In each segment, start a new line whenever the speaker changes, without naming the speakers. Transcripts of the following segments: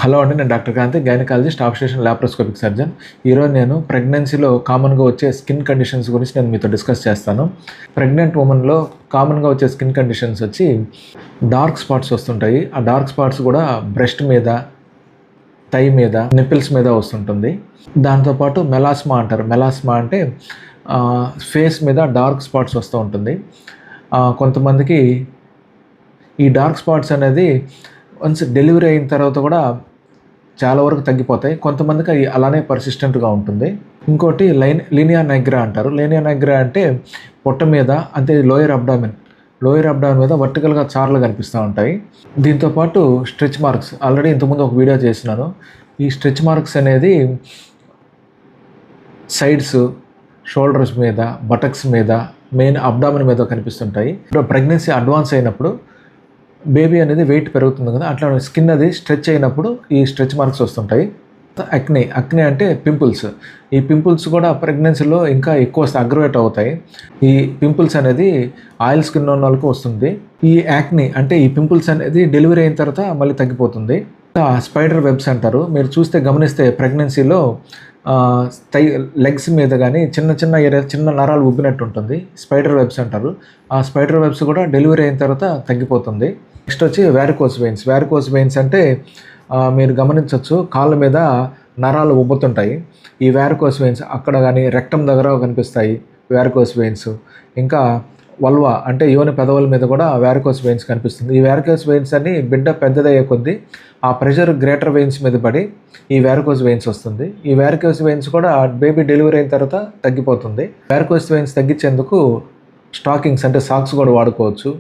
Hello అండి, నేను doctor కాంతి, gynaecologist, obstetrician, laparoscopic surgeon. ఈరోజు నేను ప్రెగ్నెన్సీలో కామన్గా వచ్చే స్కిన్ కండిషన్స్ గురించి నేను మీతో డిస్కస్ చేస్తాను. ప్రెగ్నెంట్ ఉమెన్లో కామన్గా వచ్చే స్కిన్ కండిషన్స్ వచ్చి డార్క్ స్పాట్స్ వస్తుంటాయి. ఆ డార్క్ స్పాట్స్ కూడా బ్రెస్ట్ మీద, థై మీద, నిప్పిల్స్ మీద వస్తుంటుంది. దాంతోపాటు మెలాస్మా అంటారు. మెలాస్మా అంటే ఫేస్ మీద డార్క్ స్పాట్స్ వస్తూ ఉంటుంది. కొంతమందికి ఈ డార్క్ స్పాట్స్ అనేది వన్స్ డెలివరీ అయిన తర్వాత కూడా చాలా వరకు తగ్గిపోతాయి. కొంతమందికి అవి అలానే పర్సిస్టెంట్గా ఉంటుంది. ఇంకోటి లీనియా నైగ్రా అంటారు. లీనియా నైగ్రా అంటే పొట్ట మీద, అంటే లోయర్ అబ్డామిన్ మీద వర్టికల్గా చార్లు కనిపిస్తూ ఉంటాయి. దీంతోపాటు స్ట్రెచ్ మార్క్స్, ఆల్రెడీ ఇంతకుముందు ఒక వీడియో చేసినాను. ఈ స్ట్రెచ్ మార్క్స్ అనేది సైడ్స్, షోల్డర్స్ మీద, బటక్స్ మీద, మెయిన్ అబ్డామిన్ మీద కనిపిస్తుంటాయి. ఇప్పుడు ప్రెగ్నెన్సీ అడ్వాన్స్ అయినప్పుడు బేబీ అనేది వెయిట్ పెరుగుతుంది కదా, అట్లా స్కిన్ అది స్ట్రెచ్ అయినప్పుడు ఈ స్ట్రెచ్ మార్క్స్ వస్తుంటాయి. అక్నే అంటే పింపుల్స్. ఈ పింపుల్స్ కూడా ప్రెగ్నెన్సీలో ఇంకా ఎక్కువ అగ్రవేట్ అవుతాయి. ఈ పింపుల్స్ అనేది ఆయిల్ స్కిన్ ఉన్న వాళ్ళకు వస్తుంది. ఈ యాక్ని అంటే ఈ పింపుల్స్ అనేది డెలివరీ అయిన తర్వాత మళ్ళీ తగ్గిపోతుంది. స్పైడర్ వెబ్స్ అంటారు. మీరు గమనిస్తే ప్రెగ్నెన్సీలో లెగ్స్ మీద కానీ చిన్న నరాలు ఉబ్బినట్టు ఉంటుంది. స్పైడర్ వెబ్స్ అంటారు. ఆ స్పైడర్ వెబ్స్ కూడా డెలివరీ అయిన తర్వాత తగ్గిపోతుంది. నెక్స్ట్ వచ్చి వ్యారికోస్ వెయిన్స్. వ్యారికోస్ వెయిన్స్ అంటే మీరు గమనించవచ్చు, కాళ్ళ మీద నరాలు ఉబ్బుతుంటాయి. ఈ వ్యారికోస్ వెయిన్స్ అక్కడ కానీ రెక్టమ్ దగ్గర కనిపిస్తాయి వ్యారికోస్ వెయిన్స్. ఇంకా వల్వా అంటే యోని పెదవుల మీద కూడా వ్యారికోస్ వెయిన్స్ కనిపిస్తుంది. ఈ వ్యారికోస్ వెయిన్స్ అని బిడ్డ పెద్దదయ్యే కొద్దీ ఆ ప్రెషర్ గ్రేటర్ వెయిన్స్ మీద పడి ఈ వ్యారికోస్ వెయిన్స్ వస్తుంది. ఈ వ్యారికోస్ వెయిన్స్ కూడా బేబీ డెలివరీ అయిన తర్వాత తగ్గిపోతుంది. వ్యారికోస్ వెయిన్స్ తగ్గించేందుకు స్టాకింగ్స్ అంటే సాక్స్ కూడా వాడుకోవచ్చు.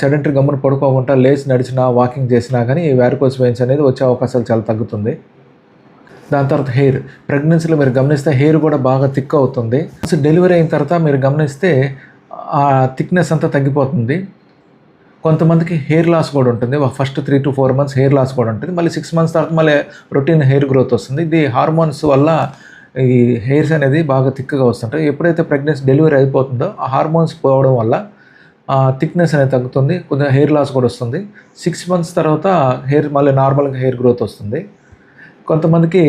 సెడెంటరీ గమ్మున పడుకోకుండా లేచి నడిచినా, వాకింగ్ చేసినా కానీ ఈ వ్యారికోస్ వెయిన్స్ అనేది వచ్చే అవకాశాలు చాలా తగ్గుతుంది. దాని తర్వాత హెయిర్. ప్రెగ్నెన్సీలో మీరు గమనిస్తే హెయిర్ కూడా బాగా థిక్ అవుతుంది. డెలివరీ అయిన తర్వాత మీరు గమనిస్తే ఆ థిక్నెస్ అంతా తగ్గిపోతుంది. కొంతమందికి హెయిర్ లాస్ కూడా ఉంటుంది. First 3 to 4 months hair loss కూడా ఉంటుంది. మళ్ళీ 6 months తర్వాత మళ్ళీ రొటీన్ హెయిర్ గ్రోత్ వస్తుంది. ఇది హార్మోన్స్ వల్ల ఈ హెయిర్స్ అనేది బాగా థిక్గా వస్తుంటాయి. ఎప్పుడైతే ప్రెగ్నెన్సీ డెలివరీ అయిపోతుందో ఆ హార్మోన్స్ పోవడం వల్ల థిక్నెస్ అనేది తగ్గుతుంది. కొద్దిగా హెయిర్ లాస్ కూడా వస్తుంది. 6 months తర్వాత హెయిర్ మళ్ళీ నార్మల్గా హెయిర్ గ్రోత్ వస్తుంది. కొంతమందికి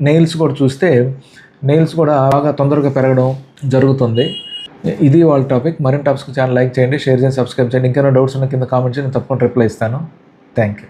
నెయిల్స్ కూడా చూస్తే నెయిల్స్ కూడా బాగా తొందరగా పెరగడం జరుగుతుంది. ఇది వాళ్ళ టాపిక్. మరిన్ని టాపిక్స్కి ఛానల్ లైక్ చేయండి, షేర్ చేయండి, సబ్స్క్రైబ్ చేయండి. ఇంకేమైనా డౌట్స్ ఉన్న కింద కామెంట్ చేయండి, నేను తప్పకుండా రిప్లై ఇస్తాను. Thank you.